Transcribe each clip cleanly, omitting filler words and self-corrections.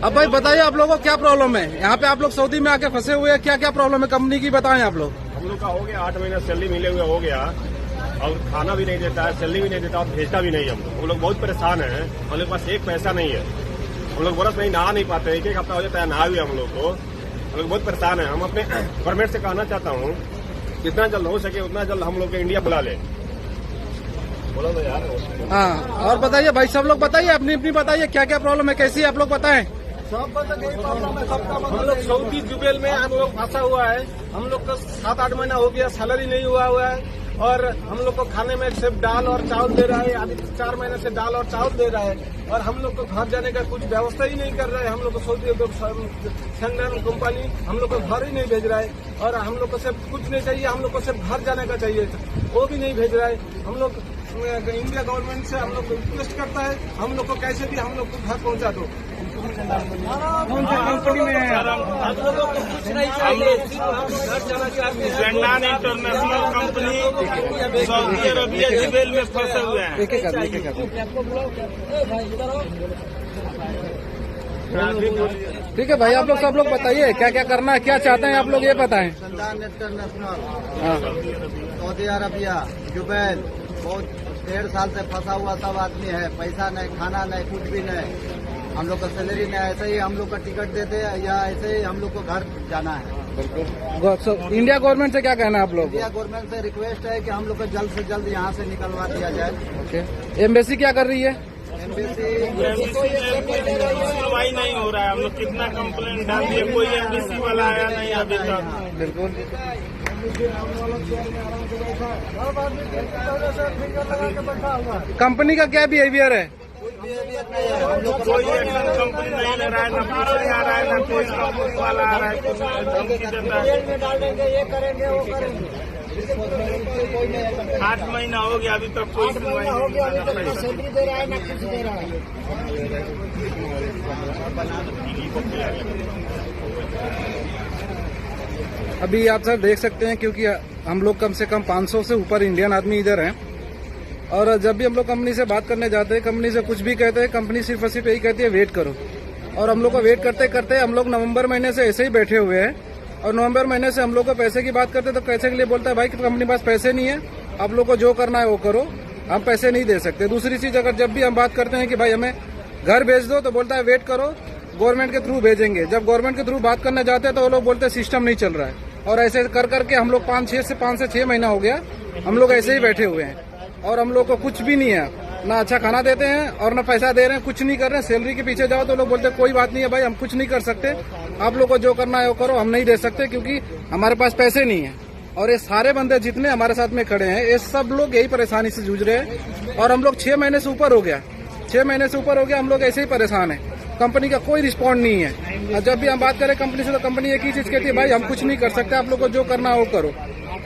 अब भाई बताइए आप लोगों को क्या प्रॉब्लम है? यहाँ पे आप लोग सऊदी में आके फंसे हुए हैं, क्या क्या प्रॉब्लम है कंपनी की, बताएं आप लोग। हम लोग का हो गया 8 महीना सैलरी मिले हुए हो गया और खाना भी नहीं देता है, सैलरी भी नहीं देता और भेजता भी नहीं। हम लोग बहुत परेशान हैं। हम लोग के पास एक पैसा नहीं है। हम लोग बरस में नहा नहीं पाते, एक हफ्ता हो जाता है नहा हुए हम लोग को। हम लोग बहुत परेशान हैं। हम अपने गवर्नमेंट से कहना चाहता हूँ जितना जल्द हो सके उतना जल्द हम लोग को इंडिया बुला ले। बोलो तो यार। हाँ, और बताइए भाई सब लोग बताइए, अपनी अपनी बताइए क्या क्या प्रॉब्लम है, कैसी आप लोग बताएं। सब प्रॉब्लम है सबका। हम लोग सऊदी जुबेल में हम लोग फंसा हुआ है। हम लोग को 7-8 महीना हो गया, सैलरी नहीं हुआ है और हम लोग को खाने में सिर्फ दाल और चावल दे रहा है। अभी 4 महीने से दाल और चावल दे रहा है और हम लोग को घर जाने का कुछ व्यवस्था ही नहीं कर रहा है। हम लोग को सऊदी संगठन कंपनी हम लोग को घर ही नहीं भेज रहा है और हम लोग को सिर्फ कुछ नहीं चाहिए, हम लोग को सिर्फ घर जाने का चाहिए, वो भी नहीं भेज रहा है। हम लोग इंडिया गवर्नमेंट से हम लोग को रिक्वेस्ट करता है, हम लोग को कैसे भी हम लोग को घर पहुंचा दो। कौन सी कंपनी में है? हम लोगों को कुछ नहीं चाहिए, सिर्फ हम लोग घर जाना चाहते हैं। जंडान international company Saudi Arabia Jubail में फंसे हुए हैं। ठीक है भाई, आप लोग सब लोग बताइए क्या क्या करना है, क्या चाहते हैं आप लोग, ये बताएं। जंडान इंटरनेशनल सऊदी अरबिया जुबेल बहुत 1.5 साल से फंसा हुआ सब आदमी है। पैसा नहीं, खाना नहीं, कुछ भी नहीं। हम लोग का सैलरी नहीं, ऐसे ही हम लोग का टिकट देते हैं या ऐसे ही हम लोग को घर जाना है। बिल्कुल। इंडिया गवर्नमेंट से क्या कहना है आप लोग? इंडिया गवर्नमेंट से रिक्वेस्ट है कि हम लोग को जल्द से जल्द यहाँ से निकलवा दिया जाए। ओके। एम्बेसी क्या कर रही है? सुनवाई नहीं हो रहा है। हम लोग कितना कंप्लेंट डाल दिए, कोई एमबीसी वाला आया नहीं अभी तक। बिल्कुल। कंपनी का क्या बिहेवियर है? कोई एक्शन कंपनी नहीं ले रहा है, न पूछने आ रहा है, न कोई कंपनी वाला आ रहा है, कुछ धमकी देता है। में डाल देंगे, ये करेंगे, वो करेंगे। 8 महीना हो गया अभी तक कोई सुनवाई हो गया, अभी तक नहीं। ना सैलरी दे रहा है ना कुछ दे रहा है। अभी आप सब देख सकते हैं क्योंकि हम लोग कम से कम 500 से ऊपर इंडियन आदमी इधर हैं और जब भी हम लोग कंपनी से बात करने जाते हैं, कंपनी से कुछ भी कहते हैं, कंपनी सिर्फ और सिर्फ यही कहती है वेट करो। और हम लोग को वेट करते करते हम लोग नवंबर महीने से ऐसे ही बैठे हुए हैं और नवंबर महीने से हम लोग को पैसे की बात करते तो पैसे के लिए बोलता है भाई कि कंपनी के पास पैसे नहीं है, आप लोग को जो करना है वो करो, हम पैसे नहीं दे सकते। दूसरी चीज, अगर जब भी हम बात करते हैं कि भाई हमें घर भेज दो तो बोलता है वेट करो, गवर्नमेंट के थ्रू भेजेंगे। जब गवर्नमेंट के थ्रू बात करने जाते हैं तो वो लोग बोलते हैं सिस्टम नहीं चल रहा है। और ऐसे कर करके हम लोग 5 से 6 महीना हो गया हम लोग ऐसे ही बैठे हुए हैं और हम लोग को कुछ भी नहीं है, ना अच्छा खाना देते हैं और ना पैसा दे रहे हैं, कुछ नहीं कर रहे हैं। सैलरी के पीछे जाओ तो लोग बोलते हैं कोई बात नहीं है भाई, हम कुछ नहीं कर सकते, आप लोग को जो करना है वो करो, हम नहीं दे सकते क्योंकि हमारे पास पैसे नहीं है। और ये सारे बंदे जितने हमारे साथ में खड़े हैं ये सब लोग यही परेशानी से जूझ रहे हैं और हम लोग 6 महीने से ऊपर हो गया, 6 महीने से ऊपर हो गया हम लोग ऐसे ही परेशान है। कंपनी का कोई रिस्पॉन्ड नहीं है और जब भी हम बात करें कंपनी से तो कंपनी एक ही चीज कहती है भाई हम कुछ नहीं कर सकते, आप लोग को जो करना है वो करो।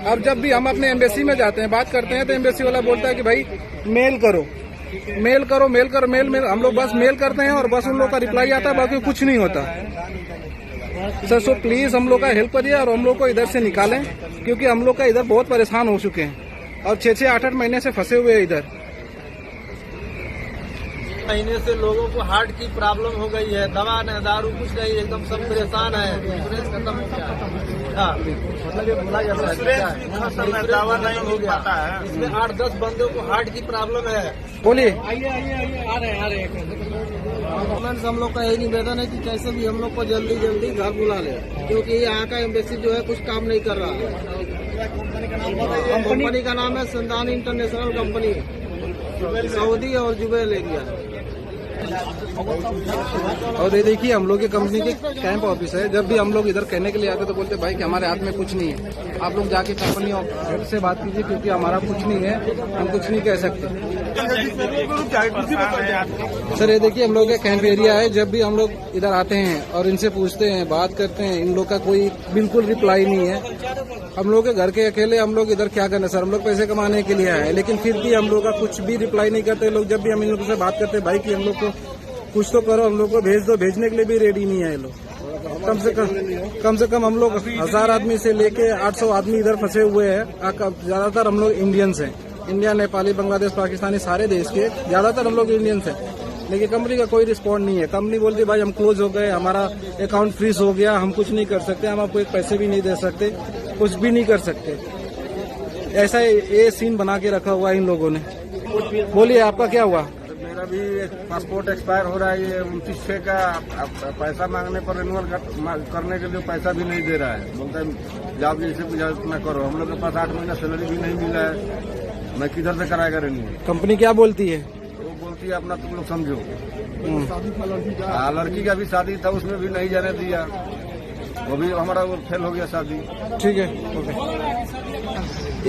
अब जब भी हम अपने एम्बेसी में जाते हैं बात करते हैं तो एम्बेसी वाला बोलता है कि भाई मेल करो, मेल करो, मेल करो, मेल मेल। हम लोग बस मेल करते हैं और बस उन लोग का रिप्लाई आता है, बाकी कुछ नहीं होता। सर सो प्लीज हम लोग का हेल्प करिए और हम लोग को इधर से निकालें क्योंकि हम लोग का इधर बहुत परेशान हो चुके हैं और 6-6, 8-8 महीने से फंसे हुए हैं इधर। महीने से लोगों को हार्ट की प्रॉब्लम हो गई है, दवा नहीं, दारू कुछ नहीं, एकदम सब परेशान है। इंश्योरेंस खत्म हो गया, हाँ मतलब ये बोला जाता है दवा नहीं हो पाता है। इसमें 8-10 बंदों को हार्ट की प्रॉब्लम है। बोलिए। आइए आ रहे गवर्नमेंट से हम लोग का यही निवेदन है कि कैसे भी हम लोग को जल्दी जल्दी घर बुला ले क्योंकि यहाँ का एम्बेसी जो है कुछ काम नहीं कर रहा है। कंपनी का नाम है जंडान इंटरनेशनल कंपनी, सऊदी और जुबेल एरिया। और ये देखिए हम लोग की कंपनी के कैंप ऑफिस है। जब भी हम लोग इधर कहने के लिए आते तो बोलते भाई कि हमारे हाथ में कुछ नहीं है, आप लोग जाके कंपनी हेड से बात कीजिए क्योंकि हमारा कुछ नहीं है, हम कुछ नहीं कह सकते। सर ये देखिए हम लोग का कैंप एरिया है। जब भी हम लोग इधर आते हैं और इनसे पूछते हैं, बात करते हैं, इन लोग का कोई बिल्कुल रिप्लाई नहीं है। हम लोग के घर के अकेले हम लोग इधर क्या करना सर, हम लोग पैसे कमाने के लिए आए लेकिन फिर भी हम लोग का कुछ भी रिप्लाई नहीं करते लोग। जब भी हम इन लोगों से बात करते हैं भाई कि हम लोग को कुछ तो करो, हम लोग को भेज दो, भेजने के लिए भी रेडी नहीं है ये लोग। कम से कम हम लोग 1000 आदमी से लेके 800 आदमी इधर फंसे हुए हैं। ज्यादातर हम लोग इंडियंस हैं, इंडिया, नेपाली, बांग्लादेश, पाकिस्तानी, सारे देश के ज्यादातर हम लोग इंडियंस हैं। लेकिन कंपनी का कोई रिस्पॉन्ड नहीं है। कंपनी बोलती है भाई हम क्लोज हो गए, हमारा अकाउंट फ्रीज हो गया, हम कुछ नहीं कर सकते, हम आपको एक पैसे भी नहीं दे सकते, कुछ भी नहीं कर सकते। ऐसा ये सीन बना के रखा हुआ है इन लोगों ने। बोलिए आपका क्या हुआ? मेरा भी पासपोर्ट एक्सपायर हो रहा है, ये 29/6 का पैसा मांगने पर रिन्यूअल करने के लिए पैसा भी नहीं दे रहा है। बोलता है जाओ जैसे गुजारिश ना करो। हम लोग के पास 8 महीना सैलरी भी नहीं मिला है, मैं किधर से कराएगा रिन्यूअल? कंपनी क्या बोलती है? वो बोलती है अपना तुम लोग समझो। लड़की का भी शादी था, उसमें भी नहीं जाने दिया, वो भी हमारा फेल हो गया शादी। ठीक है, ओके।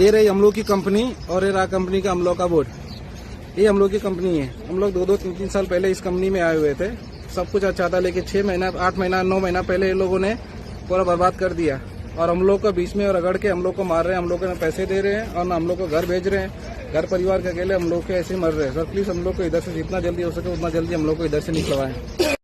ये रही हम लोग की कंपनी और ये रहा कंपनी का हम लोग का बोर्ड। ये हम लोग की कंपनी है। हम लोग 2-2, 3-3 साल पहले इस कंपनी में आए हुए थे। सब कुछ अच्छा था, लेकिन 6 महीना, 8 महीना, 9 महीना पहले ये लोगों ने पूरा बर्बाद कर दिया और हम लोग को बीच में रगड़ के हम लोग को मार रहे हैं। हम लोग को पैसे दे रहे हैं और ना हम लोग को घर भेज रहे हैं। घर परिवार के अकेले हम लोग के ऐसे मर रहे हैं। सर प्लीज हम लोग को इधर से जितना जल्दी हो सके उतना जल्दी हम लोग को इधर से निकलवाएं।